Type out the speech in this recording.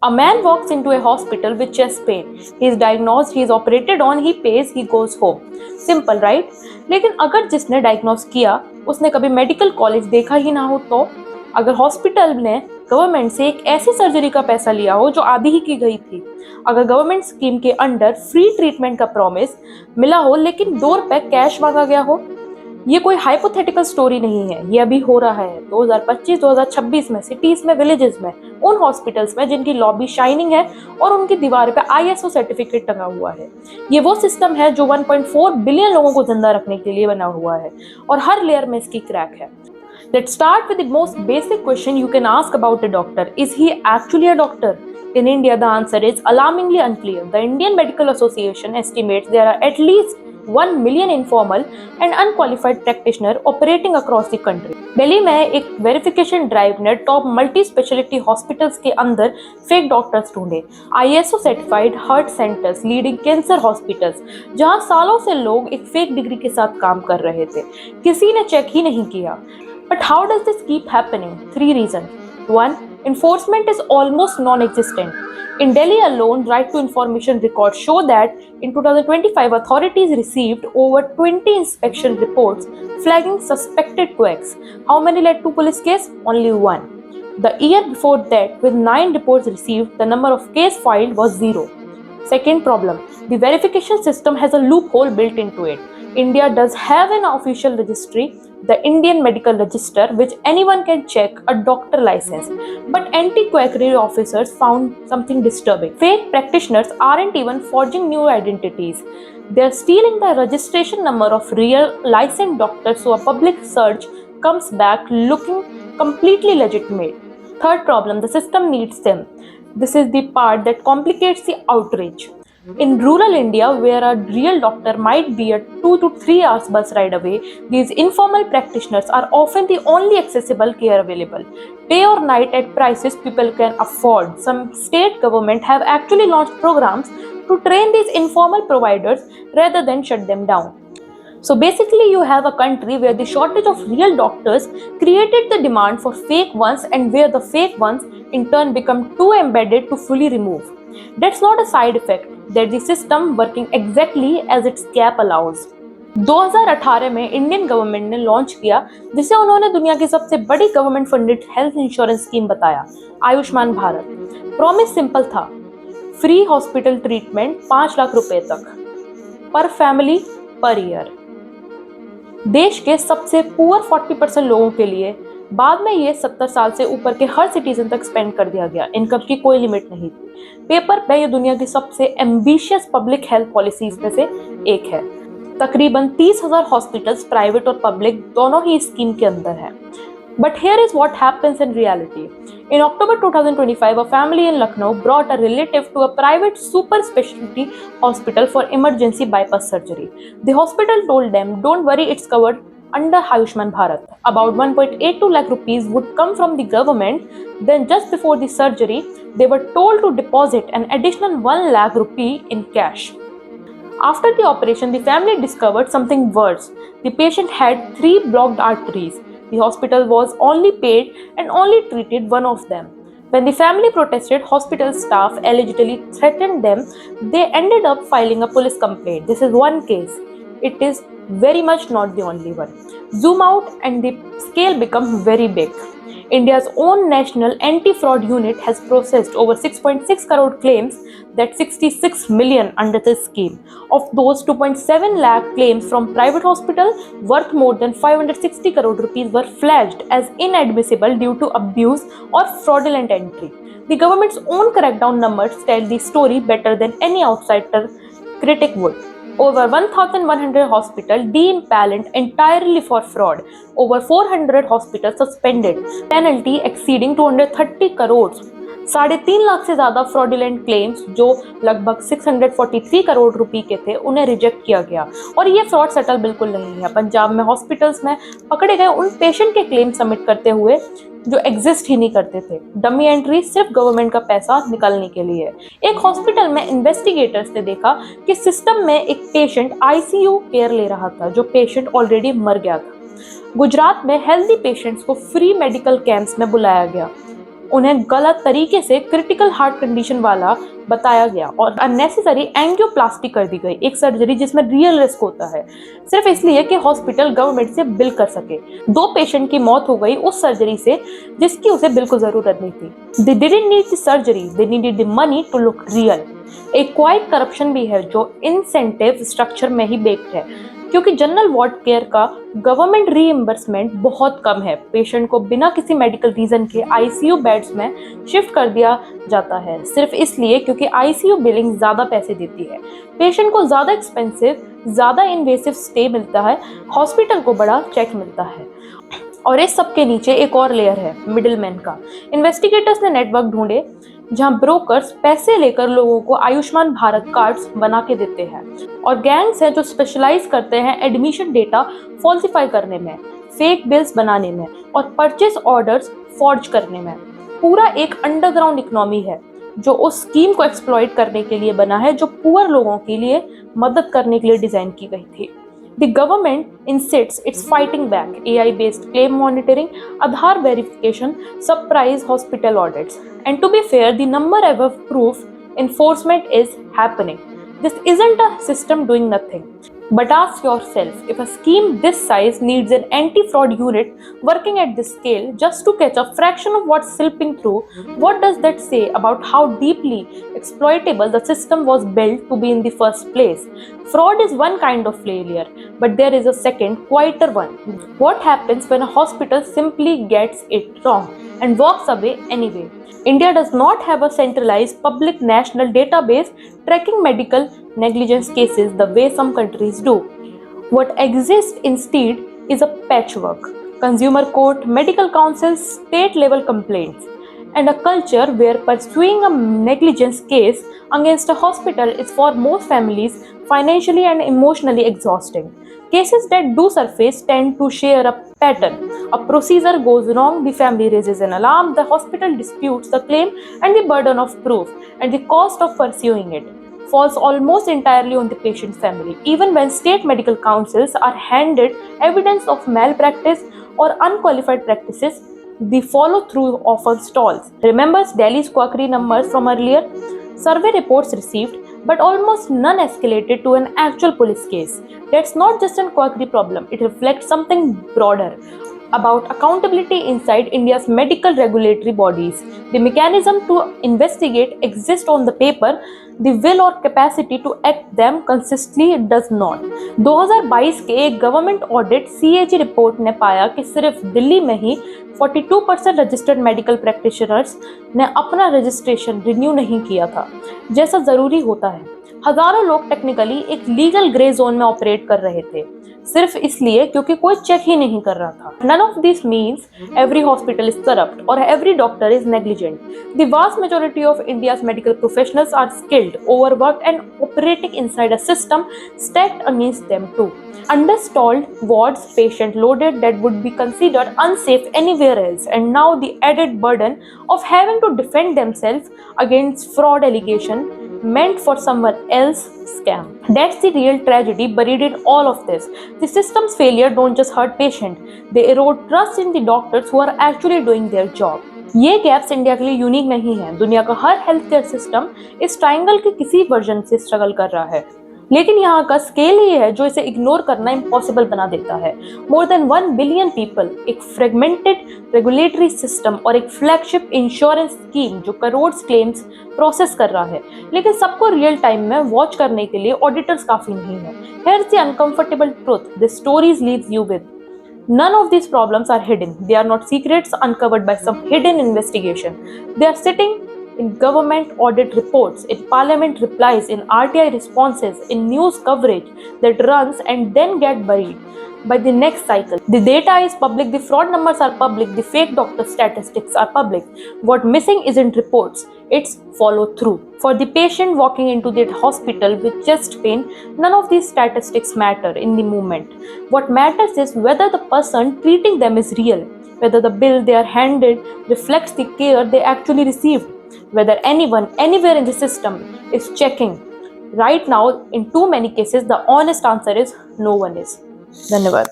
A man walks into a hospital with chest pain. He is diagnosed, he is operated on, he pays, he goes home. Simple, right? लेकिन अगर जिसने diagnose किया उसने कभी medical college देखा ही ना हो तो? अगर हॉस्पिटल ने गवर्नमेंट से एक ऐसी सर्जरी का पैसा लिया हो जो आधी ही की गई थी, अगर गवर्नमेंट स्कीम के अंडर फ्री ट्रीटमेंट का प्रॉमिस मिला हो लेकिन डोर पे कैश मांगा गया हो, ये कोई हाइपोथेटिकल स्टोरी नहीं है, ये अभी हो रहा है 2025-2026 में सिटीज में, विलेजेस में, उन हॉस्पिटल्स में जिनकी लॉबी शाइनिंग है और उनकी दीवार पे आईएसओ सर्टिफिकेट टंगा हुआ है। ये वो सिस्टम है जो 1.4 बिलियन लोगों को जिंदा रखने के लिए बना हुआ है और हर लेयर में इसकी क्रैक है। Let's start with the most basic question you can ask about a doctor. Is he actually a doctor? In India, the answer is alarmingly unclear. The Indian Medical Association estimates there are at least 1 million informal and unqualified practitioners operating across the country. Delhi में एक verification drive ने top multi speciality hospitals के अंदर fake doctors ढूंढे। ISO certified heart centres, leading cancer hospitals, जहां सालों से लोग एक फेक डिग्री के साथ काम कर रहे थे, किसी ने चेक ही नहीं किया। But how does this keep happening? 3 reasons. 1. Enforcement is almost non-existent. In Delhi alone, right to information records show that in 2025, authorities received over 20 inspection reports flagging suspected quacks. How many led to police case? Only 1. The year before that, with 9 reports received, the number of case filed was 0. Second problem, the verification system has a loophole built into it. India does have an official registry, the Indian Medical Register, which anyone can check a doctor license. But anti-quackery officers found something disturbing. Fake practitioners aren't even forging new identities. They're stealing the registration number of real licensed doctors, so a public search comes back looking completely legitimate. Third problem, the system needs them. This is the part that complicates the outrage. In rural India, where a real doctor might be a 2 to 3 hours bus ride away, these informal practitioners are often the only accessible care available. Day or night at prices people can afford. Some state government have actually launched programs to train these informal providers rather than shut them down. So basically you have a country where the shortage of real doctors created the demand for fake ones and where the fake ones in turn become too embedded to fully remove. That's not a side effect, that's the system working exactly as its cap allows. 2018 में Indian government ने launch किया जिसे उन्होंने दुनिया की सबसे बड़ी government funded health insurance scheme बताया, आयुष्मान भारत। प्रॉमिस सिंपल था, फ्री हॉस्पिटल ट्रीटमेंट 5 लाख रुपए तक पर फैमिली पर ईयर, देश के सबसे पुअर 40% लोगों के लिए। बाद में ये 70 साल से ऊपर के हर सिटीजन तक स्पेंड कर दिया गया, इनकम की कोई लिमिट नहीं थी। पेपर पे ये दुनिया की सबसे एम्बिशियस पब्लिक हेल्थ पॉलिसीज में से एक है। तकरीबन 30,000 हॉस्पिटल्स प्राइवेट और पब्लिक दोनों ही स्कीम के अंदर है। But here is what happens in reality. In October 2025, a family in Lucknow brought a relative to a private super specialty hospital for emergency bypass surgery. The hospital told them, don't worry, it's covered under Ayushman Bharat. About 1.82 lakh rupees would come from the government. Then just before the surgery, they were told to deposit an additional 1 lakh rupee in cash. After the operation, the family discovered something worse. The patient had 3 blocked arteries. The hospital was only paid and only treated one of them. When the family protested, hospital staff allegedly threatened them. They ended up filing a police complaint. This is one case. It is very much not the only one. Zoom out and the scale becomes very big. India's own National Anti-Fraud Unit has processed over 6.6 crore claims, that's 66 million under this scheme. Of those, 2.7 lakh claims from private hospitals worth more than 560 crore rupees were flagged as inadmissible due to abuse or fraudulent entry. The government's own crackdown numbers tell the story better than any outsider critic would. Over 1,100 hospitals de-impaled entirely for fraud. Over 400 hospitals suspended. Penalty exceeding 230 crores. 3.5 lakh से ज्यादा fraudulent claims जो लगभग 643 करोड़ रुपए के थे उन्हें reject किया गया। और ये फ्रॉड सेटल बिल्कुल नहीं है। पंजाब में हॉस्पिटल्स में पकड़े गए उन पेशेंट के क्लेम सबमिट करते हुए जो एग्जिस्ट ही नहीं करते थे, डमी एंट्री सिर्फ गवर्नमेंट का पैसा निकालने के लिए। एक हॉस्पिटल में इन्वेस्टिगेटर्स ने देखा कि सिस्टम में एक पेशेंट आईसीयू केयर ले रहा था जो पेशेंट ऑलरेडी मर गया था। गुजरात में हेल्दी पेशेंट्स को फ्री मेडिकल कैंप्स में बुलाया गया। उन्हें गलत तरीके से क्रिटिकल हार्ट कंडीशन वाला बताया गया और अननेसेसरी एंजियोप्लास्टी कर दी गई, एक सर्जरी जिसमें रियल रिस्क होता है, सिर्फ इसलिए कि हॉस्पिटल गवर्नमेंट से बिल कर सके। 2 पेशेंट की मौत हो गई उस सर्जरी से जिसकी उसे बिल्कुल जरूरत नहीं थी। They didn't need the surgery, they needed the money to look real. एक क्वाइट करप्शन भी है जो इंसेंटिव स्ट्रक्चर में ही बेक्ड है, क्योंकि जनरल वार्ड केयर का गवर्नमेंट रीइंबर्समेंट बहुत कम है। पेशेंट को बिना किसी मेडिकल रीजन के आईसीयू बेड्स में शिफ्ट कर दिया जाता है, सिर्फ इसलिए क्योंकि आईसीयू बिलिंग ज्यादा पैसे देती है। पेशेंट को ज्यादा एक्सपेंसिव, ज्यादा इन्वेसिव स्टे मिलता है, हॉस्पिटल को बड़ा चेक मिलता है। और इस सब के नीचे एक और लेयर है, मिडिलमैन का। इन्वेस्टिगेटर्स ने नेटवर्क ढूंढे जहां ब्रोकर्स पैसे लेकर लोगों को आयुष्मान भारत कार्ड्स बना के देते हैं, और गैंग्स हैं जो स्पेशलाइज करते हैं एडमिशन डेटा फॉल्सिफाई करने में, फेक बिल्स बनाने में और परचेस ऑर्डर्स फॉर्ज करने में। पूरा एक अंडरग्राउंड इकोनॉमी है जो उस स्कीम को एक्सप्लॉइट करने के लिए बना है, जो पुअर लोगों के लिए मदद करने के लिए डिजाइन की गई थी। The government insists it's fighting back. AI-based claim monitoring, Aadhaar verification, surprise hospital audits. And to be fair, the number above proof enforcement is happening. This isn't a system doing nothing. But ask yourself, if a scheme this size needs an anti-fraud unit working at this scale just to catch a fraction of what's slipping through, what does that say about how deeply exploitable the system was built to be in the first place? Fraud is one kind of failure, but there is a second, quieter one. What happens when a hospital simply gets it wrong and walks away anyway? India does not have a centralized public national database tracking medical negligence cases the way some countries do. What exists instead is a patchwork: consumer court, medical councils, state level complaints, and a culture where pursuing a negligence case against a hospital is for most families financially and emotionally exhausting. Cases that do surface tend to share a pattern. A procedure goes wrong, the family raises an alarm, the hospital disputes the claim, and the burden of proof and the cost of pursuing it falls almost entirely on the patient's family. Even when state medical councils are handed evidence of malpractice or unqualified practices, the follow-through often stalls. Remembers Delhi's quackery numbers from earlier? Survey reports received, but almost none escalated to an actual police case. That's not just a quackery problem, it reflects something broader about accountability inside India's medical regulatory bodies. The mechanism to investigate exists on the paper, the will or capacity to act them consistently does not. 2022 के एक government audit CAG report ने पाया कि सिर्फ दिल्ली में ही 42% registered medical practitioners ने अपना registration renew नहीं किया था, जैसा जरूरी होता है। हजारों लोग टेक्निकली एक लीगल ग्रे जोन में ऑपरेट कर रहे थे, सिर्फ इसलिए क्योंकि कोई चेक ही नहीं कर रहा था। None of this means every hospital is corrupt or every doctor is negligent. The vast majority of India's medical professionals are skilled, overworked, and operating inside a system stacked against them too. Understalled wards, patient loaded that would be considered unsafe anywhere else, and now the added burden of having to defend themselves against fraud allegation meant for someone else's scam. That's the real tragedy buried in all of this. The system's failure don't just hurt patients, they erode trust in the doctors who are actually doing their job. ये gaps India के लिए unique नहीं है। दुनिया का हर health care system इस triangle के किसी वर्जन से स्ट्रगल कर रहा है, लेकिन यहाँ का स्केल ही है जो इसे इग्नोर करना इम्पॉसिबल बना देता है। मोर देन 1 बिलियन पीपल, एक फ्रेगमेंटेड रेगुलेटरी सिस्टम और एक फ्लैगशिप इंश्योरेंस स्कीम जो करोड़ क्लेम्स प्रोसेस कर रहा है, लेकिन सबको रियल टाइम में वॉच करने के लिए ऑडिटर्स काफी नहीं है। Here's the uncomfortable truth this stories leaves you with. None of these problems are hidden. They are not secrets uncovered by some hidden investigation. They are sitting in government audit reports, in parliament replies, in RTI responses, in news coverage that runs and then get buried by the next cycle. The data is public, the fraud numbers are public, the fake doctor statistics are public. What missing isn't reports, it's follow through. For the patient walking into that hospital with chest pain, none of these statistics matter in the moment. What matters is whether the person treating them is real, whether the bill they are handed reflects the care they actually received, whether anyone anywhere in the system is checking. Right now, in too many cases, the honest answer is no one is. धन्यवाद।